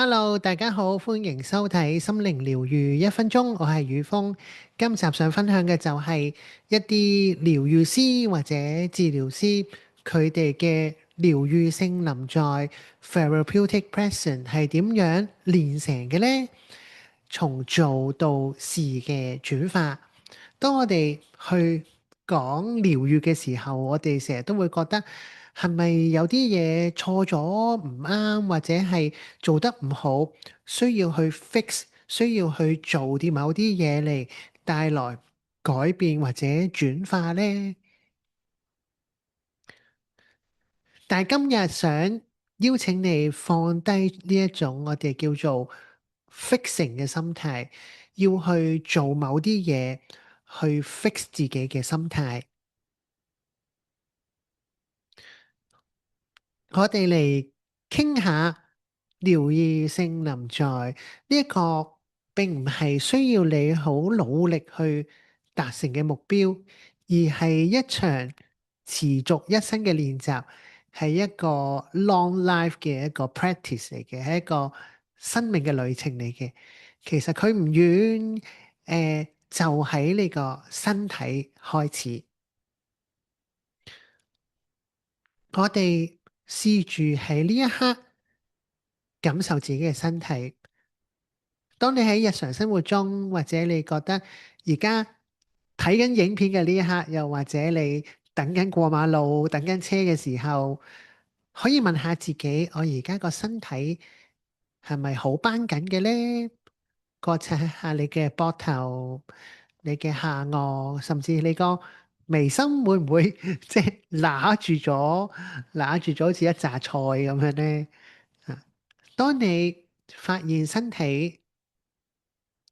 Hello，大家好，歡迎收睇心靈療愈1分鐘，我係宇峰。今集想分享嘅就係一啲療愈師或者治療師佢哋嘅療愈性臨在 therapeutic presence 係點樣練成嘅呢？從做到事嘅轉化。當我哋去講療愈嘅時候，我哋成日都會覺得係咪有啲嘢錯咗唔啱，或者係做得唔好，需要去 fix，需要去做啲某啲嘢嚟帶來改變或者轉化呢？但係今日想邀請你放低呢一種我哋叫做 fixing 嘅心態，要去做某啲嘢去 fix 自己嘅心態。我哋嚟傾下療癒性臨在呢一個並唔係需要你好努力去達成嘅目標，而係一場持續一生嘅練習，係一個 long life 嘅一個 practice 嚟嘅，係一個生命嘅旅程嚟嘅。其實佢唔遠，就喺你個身體開始。我哋試住喺呢一刻感受自己嘅身體。當你喺日常生活中，或者你覺得而家睇緊影片嘅呢一刻，又或者你等緊過馬路、等緊車嘅時候，可以問下自己：我而家個身體係咪好繃緊嘅呢？覺察下你嘅膊頭、你嘅下顎，甚至你個眉心會唔會即係揦住咗好似一紮菜咁樣呢？啊，當你發現身體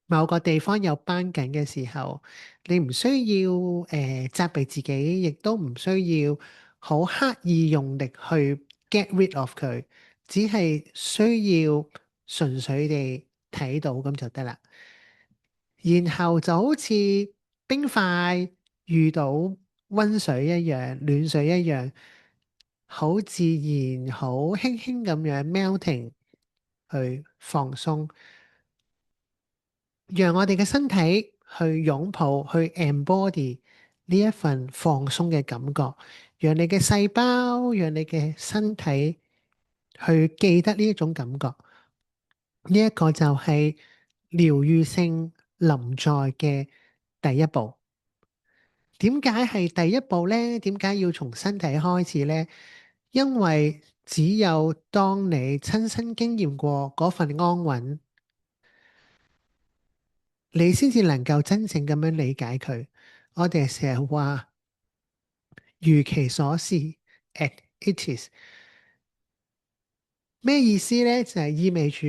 某個地方有繃緊嘅時候，你唔需要責備自己，亦都唔需要好刻意用力去 get rid of 佢，只係需要純粹地睇到咁就得啦。然後就好似冰塊遇到溫水一樣、暖水一樣，好自然、好輕輕咁樣 melting 去放鬆。讓我哋嘅身體去擁抱、去 embody 呢一份放鬆嘅感覺，讓你嘅細胞、讓你嘅身體去記得呢一種感覺。呢一個就係療愈性臨在嘅第一步。點解係第一步呢？點解要從身體開始呢？因為只有當你親身經驗過嗰份安穩，你先至能夠真正咁樣理解佢。我哋成日話如其所是 as it is，咩意思呢？就係意味住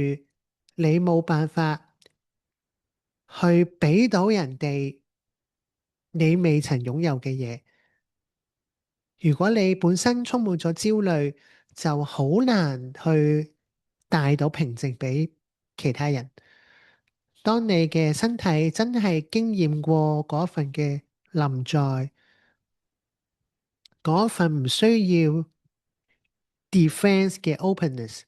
你冇辦法去俾到人哋你未曾擁有嘅嘢。如果你本身充滿咗焦慮，就好難去帶到平靜俾其他人。當你嘅身體真係經驗過嗰份嘅臨在，嗰份唔需要 defense 嘅 openness，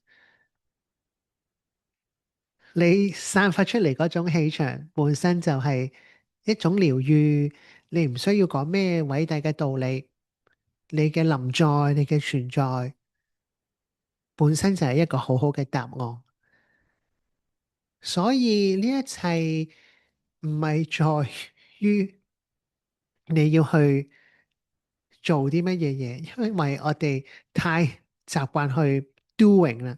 你散發出嚟嗰種氣場本身就係一種療愈。你唔需要講咩偉大嘅道理，你嘅臨在，你嘅存在本身就係一個好好嘅答案。所以呢一切唔係在於你要去做啲乜嘢嘢，因為我哋太習慣去 doing 啦，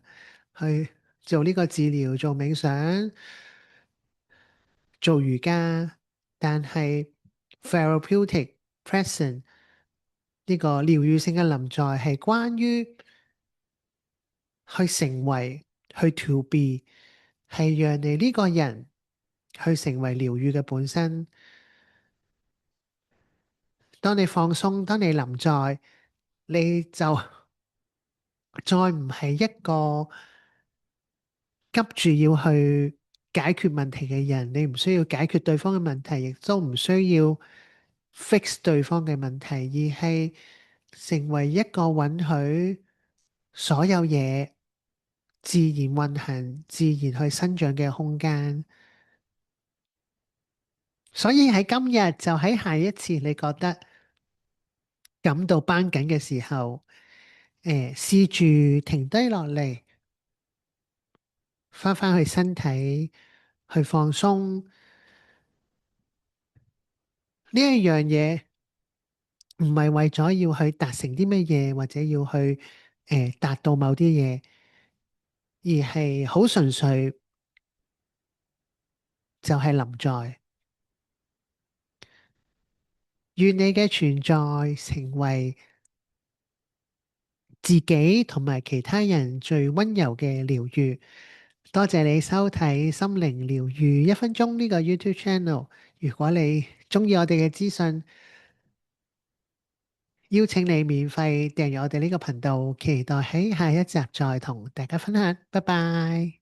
去做呢個治療、做冥想、做瑜伽，但係 therapeutic present 呢個療愈性嘅臨在係關於去成為，去 to be，係讓你呢個人去成為療愈嘅本身。當你放鬆，當你臨在，你就再唔係一個急住要去解決問題嘅人。你唔需要解決對方嘅問題，亦都唔需要 fix 對方嘅問題，而係成為一個允許所有嘢自然運行、自然去生長嘅空間。所以喺今日就喺下一次你覺得感到繃緊嘅時候，試住停低落嚟，翻去身體去放鬆呢一樣嘢，唔係為咗要去達成啲乜嘢，或者要去達到某啲嘢，而係好純粹就係臨在。願你嘅存在成為自己同埋其他人最溫柔嘅療愈。多謝你收睇心靈療愈1分鐘呢個 YouTube channel。如果你中意我哋嘅資訊，邀請你免費訂閱我哋呢個頻道，期待喺下一集再同大家分享。拜拜。